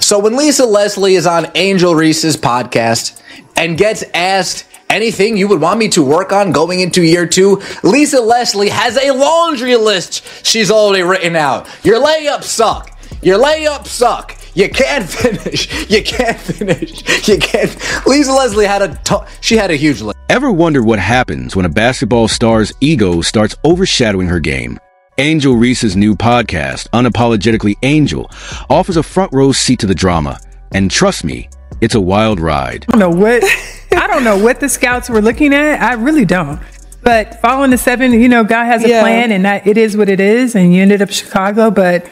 So when Lisa Leslie is on Angel Reese's podcast and gets asked anything you would want me to work on going into year 2, Lisa Leslie has a laundry list she's already written out. Your layups suck. Your layups suck. You can't finish. You can't finish. You can't. Lisa Leslie had a huge list. Ever wondered what happens when a basketball star's ego starts overshadowing her game? Angel Reese's new podcast, Unapologetically Angel, offers a front row seat to the drama. And trust me, it's a wild ride. I don't know what the scouts were looking at. I really don't. But following the 7, God has a plan, and it is what it is. And you ended up Chicago, but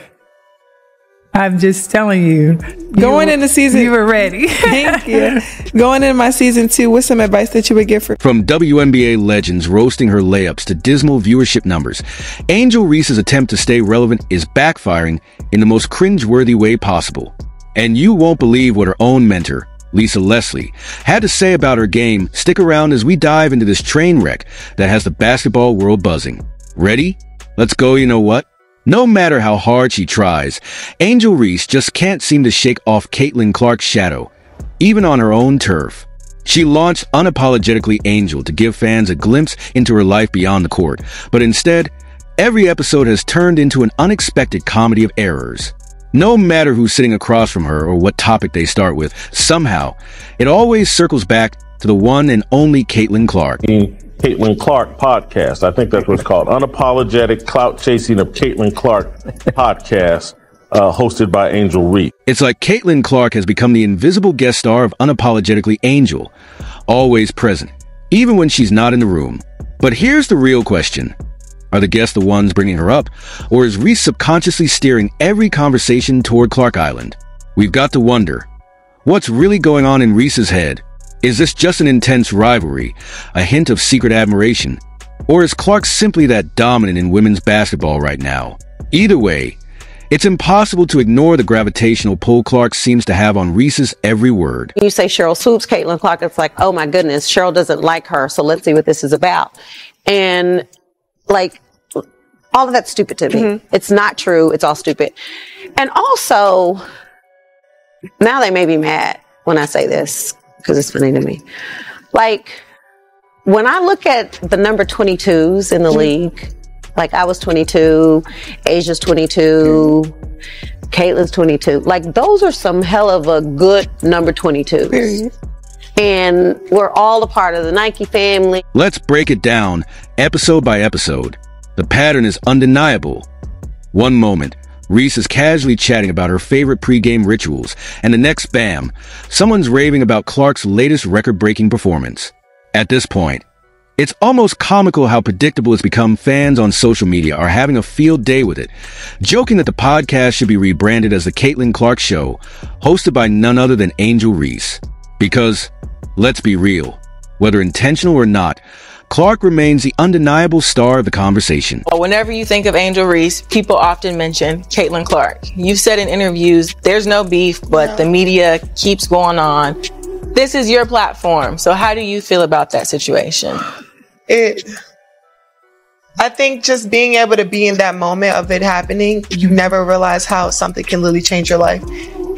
I'm just telling you. Going into season, you were ready. Thank you. Going into my season 2, what's some advice that you would give for? From WNBA legends roasting her layups to dismal viewership numbers, Angel Reese's attempt to stay relevant is backfiring in the most cringe-worthy way possible. And you won't believe what her own mentor, Lisa Leslie, had to say about her game. Stick around as we dive into this train wreck that has the basketball world buzzing. Ready? Let's go. You know what? No matter how hard she tries, Angel Reese just can't seem to shake off Caitlin Clark's shadow, even on her own turf. She launched Unapologetically Angel to give fans a glimpse into her life beyond the court, but instead, every episode has turned into an unexpected comedy of errors. No matter who's sitting across from her or what topic they start with, somehow, it always circles back to the one and only Caitlin Clark. Caitlin Clark podcast. I think that's what it's called. Unapologetic Clout Chasing of Caitlin Clark podcast, hosted by Angel Reese. It's like Caitlin Clark has become the invisible guest star of Unapologetically Angel, always present, even when she's not in the room. But here's the real question. Are the guests the ones bringing her up, or is Reese subconsciously steering every conversation toward Clark Island? We've got to wonder, what's really going on in Reese's head? Is this just an intense rivalry, a hint of secret admiration, or is Clark simply that dominant in women's basketball right now? Either way, it's impossible to ignore the gravitational pull Clark seems to have on Reese's every word. You say Cheryl swoops Caitlin Clark, it's like, oh my goodness, Cheryl doesn't like her, so let's see what this is about. And like, all of that's stupid to me. Mm-hmm. It's not true. It's all stupid. And also, now they may be mad when I say this, because it's funny to me. Like, when I look at the number 22s in the league, like I was 22, Asia's 22, Caitlin's 22. Like, those are some hell of a good number 22s. Period. And we're all a part of the Nike family. Let's break it down, episode by episode. The pattern is undeniable. One moment, Reese is casually chatting about her favorite pregame rituals, and the next, bam, someone's raving about Clark's latest record-breaking performance. At this point, it's almost comical how predictable it's become. Fans on social media are having a field day with it, joking that the podcast should be rebranded as The Caitlin Clark Show, hosted by none other than Angel Reese. Because, let's be real, whether intentional or not, Clark remains the undeniable star of the conversation. Whenever you think of Angel Reese, people often mention Caitlin Clark. You've said in interviews, there's no beef, but the media keeps going on. This is your platform. So how do you feel about that situation? I think just being able to be in that moment of it happening, you never realize how something can literally change your life.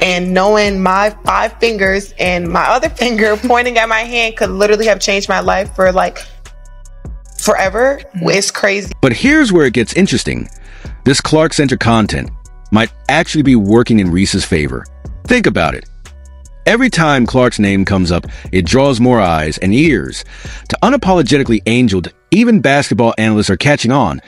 And knowing my 5 fingers and my other finger pointing at my hand could literally have changed my life for like forever. It's crazy. But here's where it gets interesting. This Clark-centered content might actually be working in Reese's favor. Think about it. Every time Clark's name comes up, it draws more eyes and ears. To Unapologetically Angel, even basketball analysts are catching on,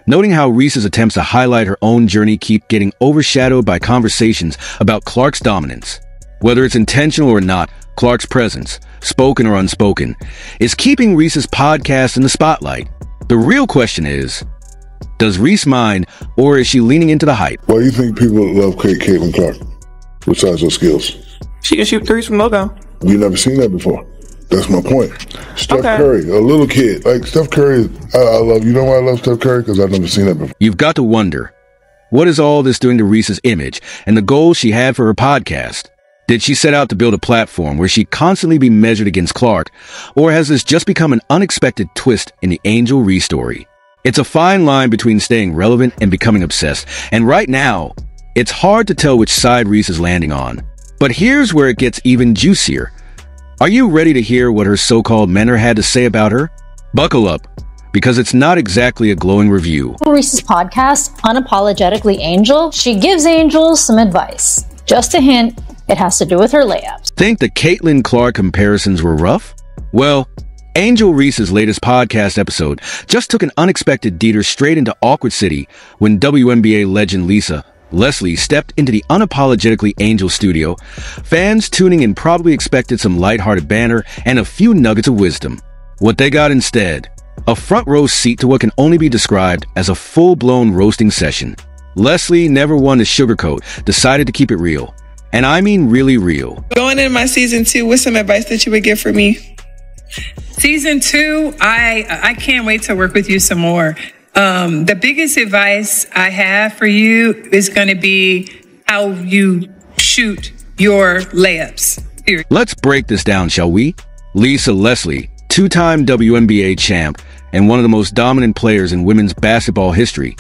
noting how Reese's attempts to highlight her own journey keep getting overshadowed by conversations about Clark's dominance. Whether it's intentional or not, Clark's presence, spoken or unspoken, is keeping Reese's podcast in the spotlight. The real question is, does Reese mind, or is she leaning into the hype? Why do you think people love Caitlin Clark, besides her skills? She can shoot threes from logo. You never seen that before. That's my point. Steph Curry, a little kid. Like, Steph Curry, I love, you know why I love Steph Curry? Because I've never seen that before. You've got to wonder, what is all this doing to Reese's image and the goals she had for her podcast? Did she set out to build a platform where she'd constantly be measured against Clark, or has this just become an unexpected twist in the Angel Reese story? It's a fine line between staying relevant and becoming obsessed, and right now, it's hard to tell which side Reese is landing on. But here's where it gets even juicier. Are you ready to hear what her so-called mentor had to say about her? Buckle up, because it's not exactly a glowing review. Reese's podcast, Unapologetically Angel, she gives Angel some advice. Just a hint, it has to do with her layups. Think the Caitlin Clark comparisons were rough? Well, Angel Reese's latest podcast episode just took an unexpected detour straight into awkward city when WNBA legend Lisa Leslie stepped into the Unapologetically Angel studio. Fans tuning in probably expected some lighthearted banter and a few nuggets of wisdom. What they got instead? A front row seat to what can only be described as a full-blown roasting session. Leslie, never one to sugarcoat, decided to keep it real. And I mean really real. Going into my season 2, what's some advice that you would give for me? Season 2, I can't wait to work with you some more. The biggest advice I have for you is going to be how you shoot your layups. Period. Let's break this down, shall we? Lisa Leslie, two-time WNBA champ and one of the most dominant players in women's basketball history,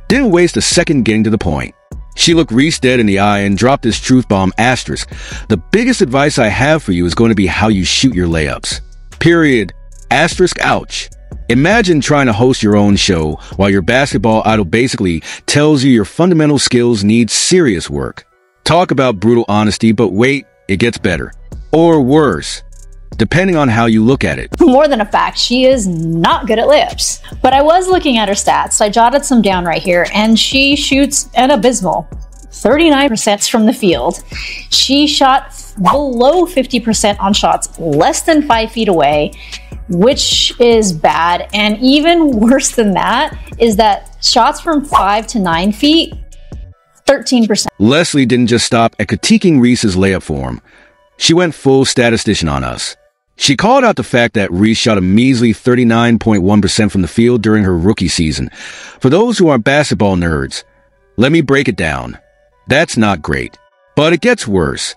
didn't waste a second getting to the point. She looked Reese dead in the eye and dropped this truth bomb asterisk. The biggest advice I have for you is going to be how you shoot your layups. Period. Asterisk ouch. Imagine trying to host your own show while your basketball idol basically tells you your fundamental skills need serious work. Talk about brutal honesty, but wait, it gets better. Or worse, depending on how you look at it. More than a fact, she is not good at layups. But I was looking at her stats. I jotted some down right here, and she shoots an abysmal 39% from the field. She shot below 50% on shots less than 5 feet away, which is bad. And even worse than that is that shots from 5 to 9 feet, 13%. Leslie didn't just stop at critiquing Reese's layup form. She went full statistician on us. She called out the fact that Reese shot a measly 39.1% from the field during her rookie season. For those who aren't basketball nerds, let me break it down. That's not great. But it gets worse.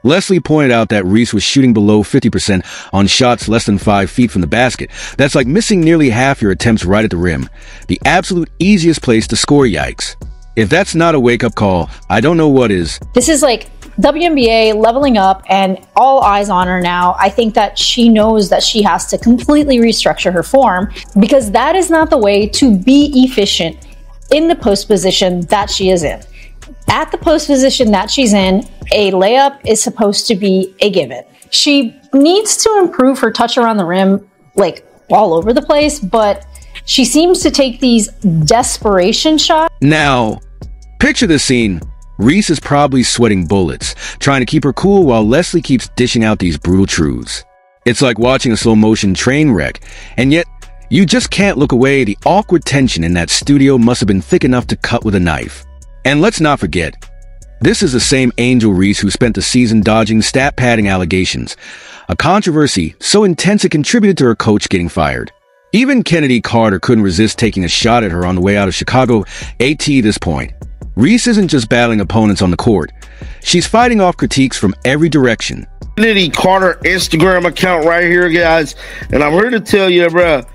Leslie pointed out that Reese was shooting below 50% on shots less than 5 feet from the basket. That's like missing nearly half your attempts right at the rim. The absolute easiest place to score, yikes. If that's not a wake-up call, I don't know what is. This is like WNBA leveling up and all eyes on her now. I think that she knows that she has to completely restructure her form because that is not the way to be efficient in the post position that she is in. At the post position that she's in, a layup is supposed to be a given. She needs to improve her touch around the rim, like all over the place, but she seems to take these desperation shots. Now, picture this scene. Reese is probably sweating bullets, trying to keep her cool while Leslie keeps dishing out these brutal truths. It's like watching a slow-motion train wreck, and yet you just can't look away. The awkward tension in that studio must have been thick enough to cut with a knife. And let's not forget, this is the same Angel Reese who spent the season dodging stat padding allegations, a controversy so intense it contributed to her coach getting fired. Even Kennedy Carter couldn't resist taking a shot at her on the way out of Chicago at this point. Reese isn't just battling opponents on the court. She's fighting off critiques from every direction. Kennedy Carter Instagram account right here, guys. And I'm here to tell you, bruh,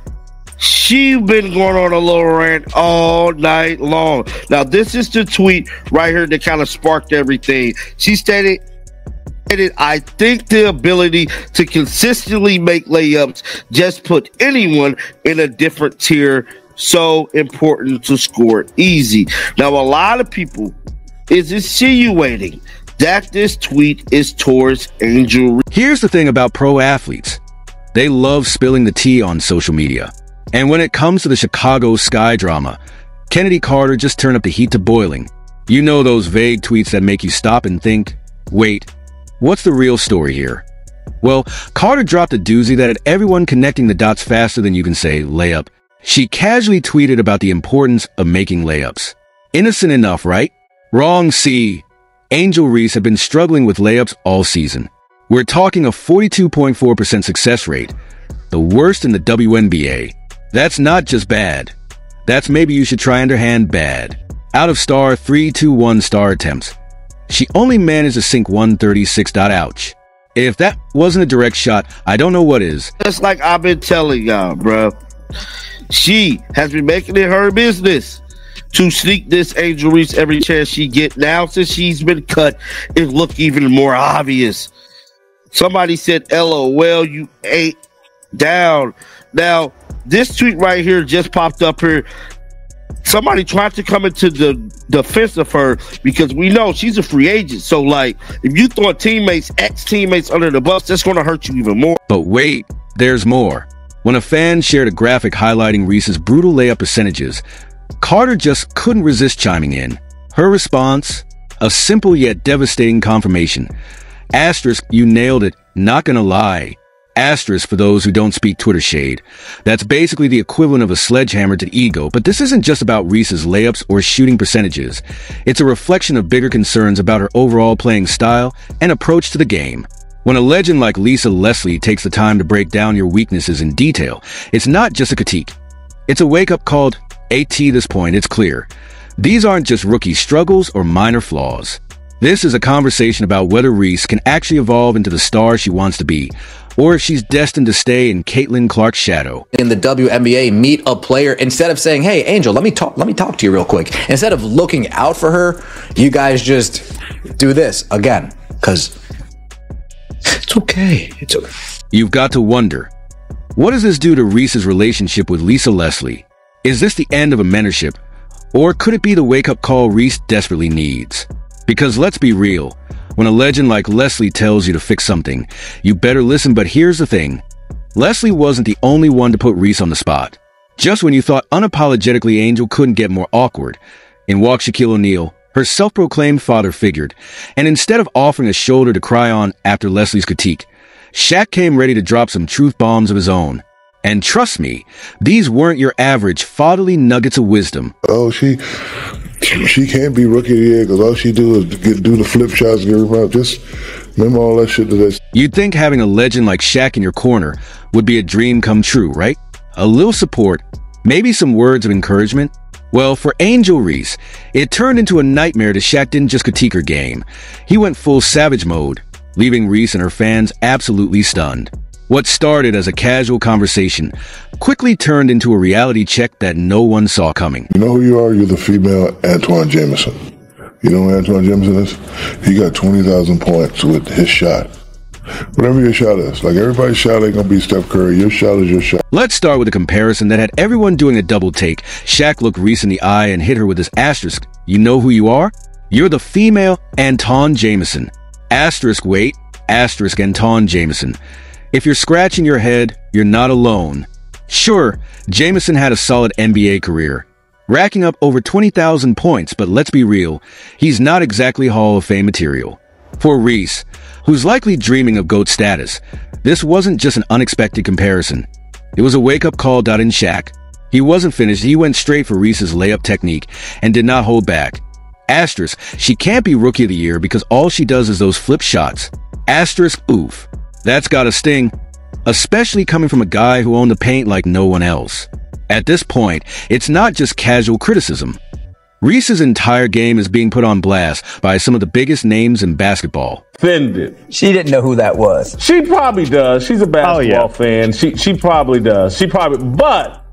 she's been going on a little rant all night long. Now, this is the tweet right here that kind of sparked everything. She stated, I think the ability to consistently make layups just put anyone in a different tier. So important to score easy. Now, a lot of people is insinuating that this tweet is towards Angel. Here's the thing about pro athletes. They love spilling the tea on social media. And when it comes to the Chicago Sky drama, Kennedy Carter just turned up the heat to boiling. You know those vague tweets that make you stop and think, wait, what's the real story here? Well, Carter dropped a doozy that had everyone connecting the dots faster than you can say layup. She casually tweeted about the importance of making layups. Innocent enough, right? Wrong, see. Angel Reese had been struggling with layups all season. We're talking a 42.4% success rate, the worst in the WNBA. That's not just bad. That's maybe you should try underhand bad. Out of star 3-2-1 star attempts, she only managed to sink 136. Ouch. If that wasn't a direct shot, I don't know what is. Just like I've been telling y'all, bruh. She has been making it her business to sneak this Angel Reese every chance she get. Now, since she's been cut, it look even more obvious. Somebody said, LOL, you ate down. Now, this tweet right here just popped up here. Somebody tried to come into the defense of her because we know she's a free agent. So, like, if you throw teammates, ex-teammates under the bus, that's going to hurt you even more. But wait, there's more. When a fan shared a graphic highlighting Reese's brutal layup percentages, Carter just couldn't resist chiming in. Her response, a simple yet devastating confirmation. Asterisk, you nailed it, not gonna lie. Asterisk for those who don't speak Twitter shade. That's basically the equivalent of a sledgehammer to ego, but this isn't just about Reese's layups or shooting percentages. It's a reflection of bigger concerns about her overall playing style and approach to the game. When a legend like Lisa Leslie takes the time to break down your weaknesses in detail, it's not just a critique. It's a wake-up call. At this point, it's clear. These aren't just rookie struggles or minor flaws. This is a conversation about whether Reese can actually evolve into the star she wants to be, or if she's destined to stay in Caitlin Clark's shadow. In the WNBA, meet a player, instead of saying, hey, Angel, let me talk to you real quick. Instead of looking out for her, you guys just do this again, because it's okay. It's okay. You've got to wonder, what does this do to Reese's relationship with Lisa Leslie? Is this the end of a mentorship, or could it be the wake-up call Reese desperately needs? Because let's be real, when a legend like Leslie tells you to fix something, you better listen. But here's the thing. Leslie wasn't the only one to put Reese on the spot. Just when you thought unapologetically Angel couldn't get more awkward, in walked Shaquille O'Neal, her self-proclaimed father figured, and instead of offering a shoulder to cry on after Leslie's critique, Shaq came ready to drop some truth bombs of his own. And trust me, these weren't your average fatherly nuggets of wisdom. Oh, she can't be rookie of the year because all she do is do the flip shots and get rebound. Just remember all that shit today. You'd think having a legend like Shaq in your corner would be a dream come true, right? A little support, maybe some words of encouragement. Well, for Angel Reese, it turned into a nightmare that Shaq didn't just critique her game. He went full savage mode, leaving Reese and her fans absolutely stunned. What started as a casual conversation quickly turned into a reality check that no one saw coming. You know who you are? You're the female Antoine Jameson. You know who Antoine Jameson is? He got 20,000 points with his shot. Whatever your shot is. Like, everybody's shot ain't gonna be Steph Curry. Your shot is your shot. Let's start with a comparison that had everyone doing a double take. Shaq looked Reese in the eye and hit her with his asterisk. You know who you are? You're the female Antoine Jameson. Asterisk wait, asterisk Antoine Jameson. If you're scratching your head, you're not alone. Sure, Jameson had a solid NBA career, racking up over 20,000 points, but let's be real, he's not exactly Hall of Fame material. For Reese, who's likely dreaming of GOAT status, this wasn't just an unexpected comparison. It was a wake-up call. In Shaq, he wasn't finished. He went straight for Reese's layup technique and did not hold back. Asterisk, she can't be rookie of the year because all she does is those flip shots. Asterisk, oof. That's gotta sting, especially coming from a guy who owned the paint like no one else. At this point, it's not just casual criticism. Reese's entire game is being put on blast by some of the biggest names in basketball. Offended. She didn't know who that was. She probably does. She's a basketball fan. She probably does. But,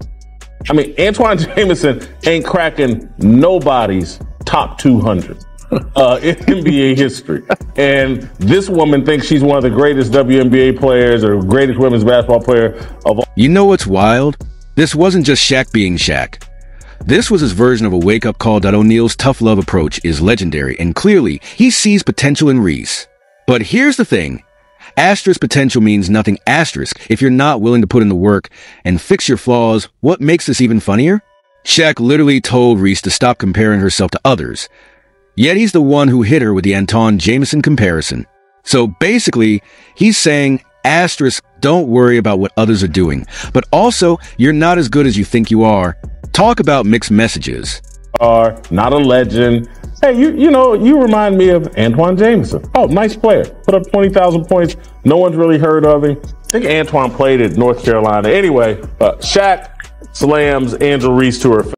I mean, Antoine Jameson ain't cracking nobody's top 200. In NBA history. And this woman thinks she's one of the greatest WNBA players or greatest women's basketball player of all. You know what's wild? This wasn't just Shaq being Shaq. This was his version of a wake-up call. O'Neal's tough love approach is legendary, and clearly he sees potential in Reese. But here's the thing. Asterisk potential means nothing asterisk if you're not willing to put in the work and fix your flaws. What makes this even funnier? Shaq literally told Reese to stop comparing herself to others. Yet he's the one who hit her with the Antoine Jameson comparison. So basically, he's saying, asterisk, don't worry about what others are doing, but also, you're not as good as you think you are. Talk about mixed messages. Are not a legend. Hey, you remind me of Antoine Jameson. Oh, nice player. Put up 20,000 points. No one's really heard of him. I think Antoine played at North Carolina. Anyway, Shaq slams Angel Reese to her face.